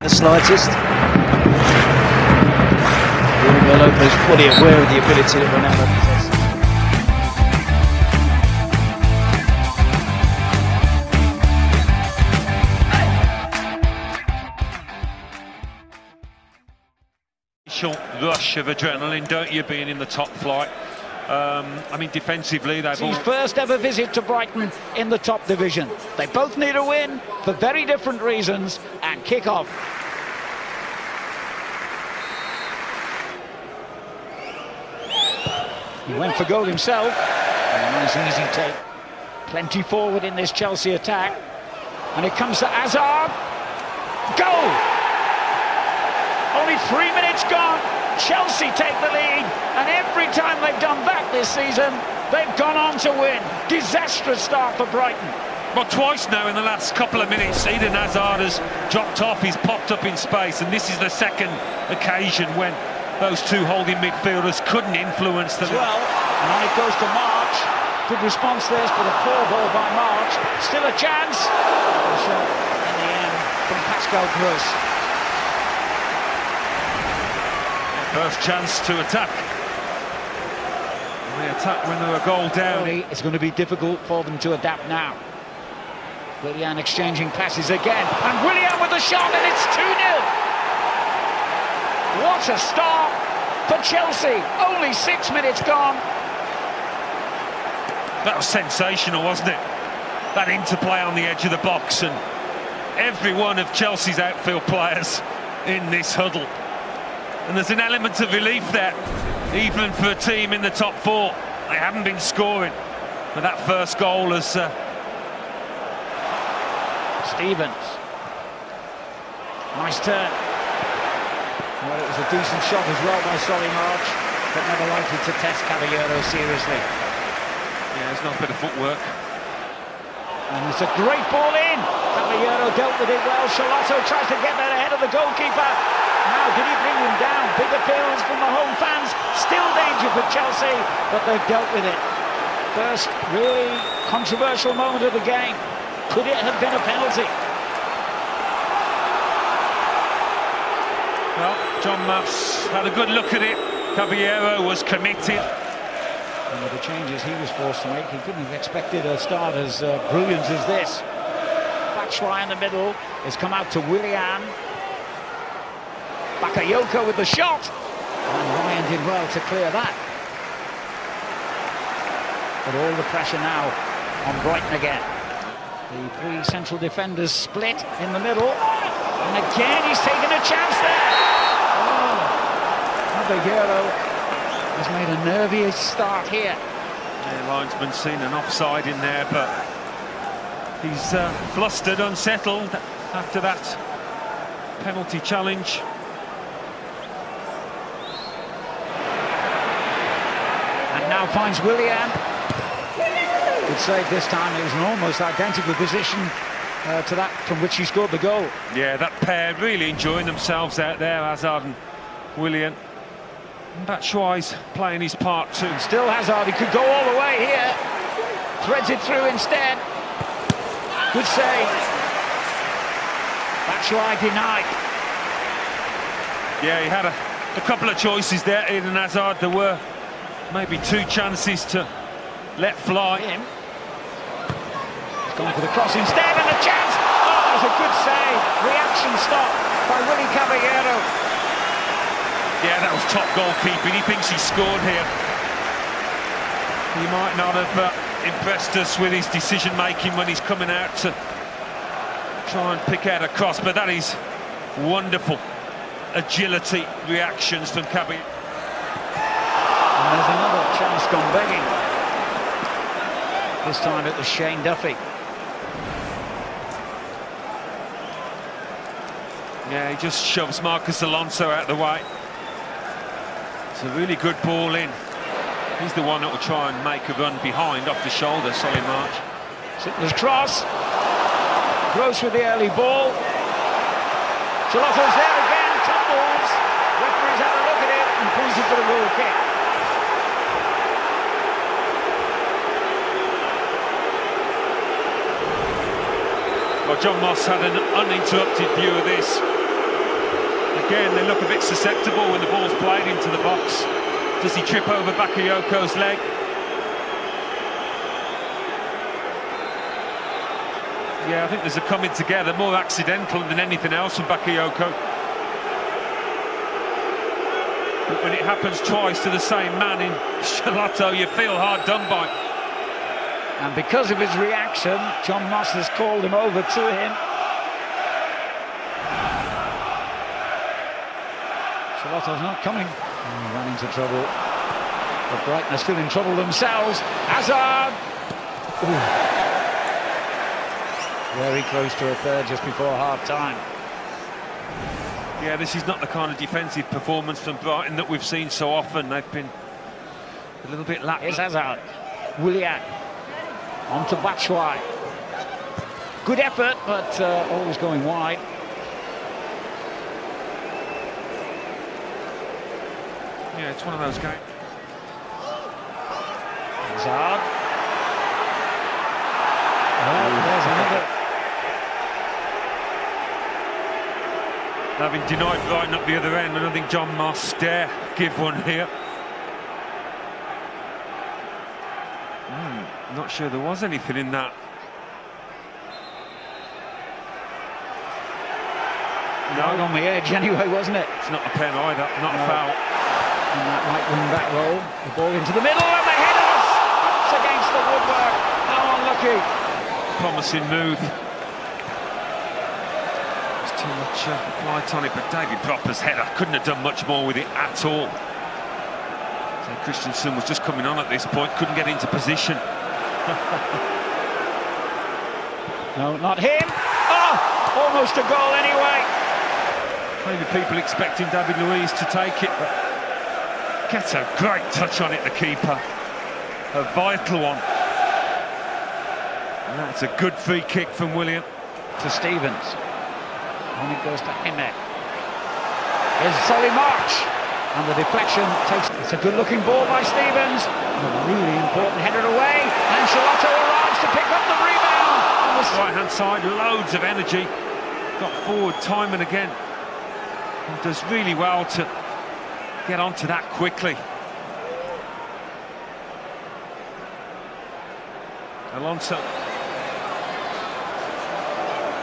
The slightest. Bruno Lopez fully aware of the ability that Ronaldo possesses. Rush of adrenaline, don't you, being in the top flight? I mean, defensively, they've His first ever visit to Brighton in the top division. They both need a win for very different reasons, and kick off. He went for goal himself. A nice easy take. Plenty forward in this Chelsea attack. And it comes to Hazard. Goal! Only 3 minutes gone. Chelsea take the lead, and every time they've done that this season, they've gone on to win. Disastrous start for Brighton. Well, twice now in the last couple of minutes, Eden Hazard has dropped off, he's popped up in space, and this is the second occasion when those two holding midfielders couldn't influence them. Well, and on it goes to March. Good response this, but a poor ball by March. Still a chance. A shot in the end from Pascal Gross. First chance to attack. They attack when they're a goal down. It's going to be difficult for them to adapt now. Willian exchanging passes again, and Willian with the shot, and it's 2-0. What a start for Chelsea. Only 6 minutes gone. That was sensational, wasn't it? That interplay on the edge of the box, and every one of Chelsea's outfield players in this huddle. And there's an element of relief there, even for a team in the top four. They haven't been scoring, but that first goal has... Stevens. Nice turn. Well, it was a decent shot as well by Solly March, but never likely to test Caballero seriously. Yeah, there's not a bit of footwork. And it's a great ball in. Caballero dealt with it well. Charlotto tries to get that ahead of the goalkeeper. Now, did he bring him down? Big appeals from the home fans. Still danger for Chelsea, but they've dealt with it. First really controversial moment of the game. Could it have been a penalty? Well, John Muffs had a good look at it. Caballero was committed. And with the changes he was forced to make, he couldn't have expected a start as brilliant as this. Batshuayi in the middle has come out to Willian. Bakayoko with the shot, and Ryan did well to clear that. But all the pressure now on Brighton again. The three central defenders split in the middle, and again he's taken a chance there. Oh, Caballero has made a nervy start here. The linesman's seen an offside in there, but he's flustered, unsettled after that penalty challenge. Now finds Willian. Good save this time. It was an almost identical position to that from which he scored the goal. Yeah, that pair really enjoying themselves out there, Hazard and Willian. And Batshuayi's playing his part too. And still Hazard, he could go all the way here. Threads it through instead. Good save. Batshuayi denied. Yeah, he had a couple of choices there, Eden Hazard. There were maybe two chances to let fly. He's gone for the cross instead, and a chance! Oh, that was a good save. Reaction stop by Willy Caballero. Yeah, that was top goalkeeping. He thinks he scored here. He might not have impressed us with his decision-making when he's coming out to try and pick out a cross, but that is wonderful agility, reactions from Caballero. And there's another chance gone begging. This time it was Shane Duffy. Yeah, he just shoves Marcus Alonso out the way. It's a really good ball in. He's the one that will try and make a run behind off the shoulder, Solly March. Sittler's cross. Gross with the early ball. Charlotto's there again, tumbles. Referee's had a look at it and pointed for the goal kick. Well, John Moss had an uninterrupted view of this. Again, they look a bit susceptible when the ball's played into the box. Does he trip over Bakayoko's leg? Yeah, I think there's a coming together, more accidental than anything else from Bakayoko. But when it happens twice to the same man in Charlotto, you feel hard done by. And because of his reaction, John Moss has called him over to him. Charlotto's not coming. He ran into trouble. But Brighton are still in trouble themselves. Hazard! Ooh. Very close to a third just before half-time. Yeah, this is not the kind of defensive performance from Brighton that we've seen so often. They've been a little bit lax. Here's Hazard. Willian. On to Batshuayi. Good effort, but always going wide. Yeah, it's one of those games. Hazard. Oh, there's another. Having denied Brighton up the other end, I don't think John Moss dare give one here. Not sure there was anything in that. No, on the edge anyway, wasn't it? It's not a pen either, not a foul. And that right wing back roll, the ball into the middle, and the header bumps against the woodwork. How unlucky. Promising move. There's too much light on it, but David Propper's header couldn't have done much more with it at all. So Christensen was just coming on at this point, couldn't get into position. No, not him. Oh, almost a goal anyway. Maybe people expecting David Luiz to take it, but gets a great touch on it, the keeper. A vital one. And that's a good free kick from Willian. To Stevens. And it goes to Henne. Here's Solly March. And the deflection takes... It's a good-looking ball by Stevens. And a really important header away. And Charlotto arrives to pick up the rebound. On the right-hand side, loads of energy. Got forward time and again. And does really well to get onto that quickly. Alonso.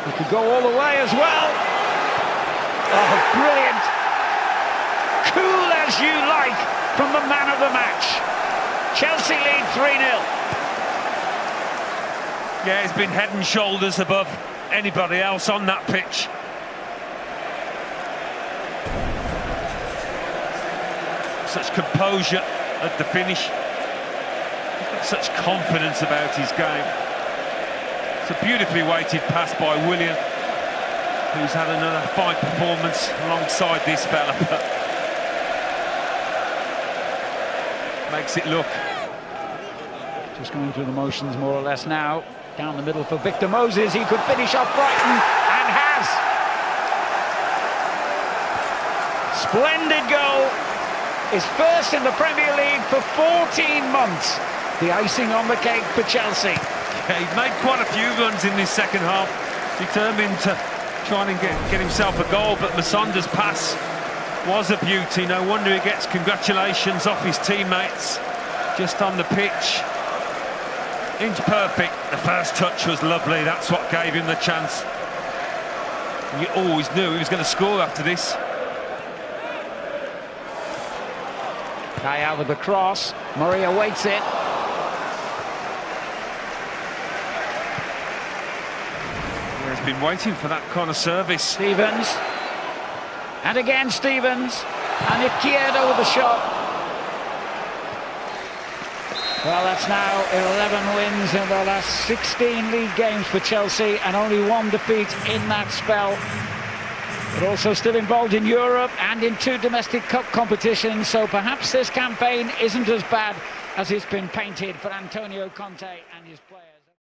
He could go all the way as well. Oh, brilliant. Cool as you like from the man of the match. Chelsea lead 3-0. Yeah, he's been head and shoulders above anybody else on that pitch. Such composure at the finish. He's got such confidence about his game. It's a beautifully weighted pass by Willian, who's had another fine performance alongside this fella, but makes it look. Just going through the motions more or less now. Down the middle for Victor Moses. He could finish off Brighton, and has. Splendid goal. His first in the Premier League for 14 months. The icing on the cake for Chelsea. Yeah, he made quite a few runs in this second half, determined to try and get himself a goal, but Masonda's pass was a beauty. No wonder he gets congratulations off his teammates just on the pitch. Inch perfect. The first touch was lovely. That's what gave him the chance. And you always knew he was going to score after this. Kaya with the cross. Murray awaits it. He's been waiting for that kind of service. Stevens. And again Stevens. And Izquierdo with the shot. Well, that's now 11 wins in the last 16 league games for Chelsea, and only one defeat in that spell. But also still involved in Europe and in 2 domestic cup competitions, so perhaps this campaign isn't as bad as it's been painted for Antonio Conte and his players.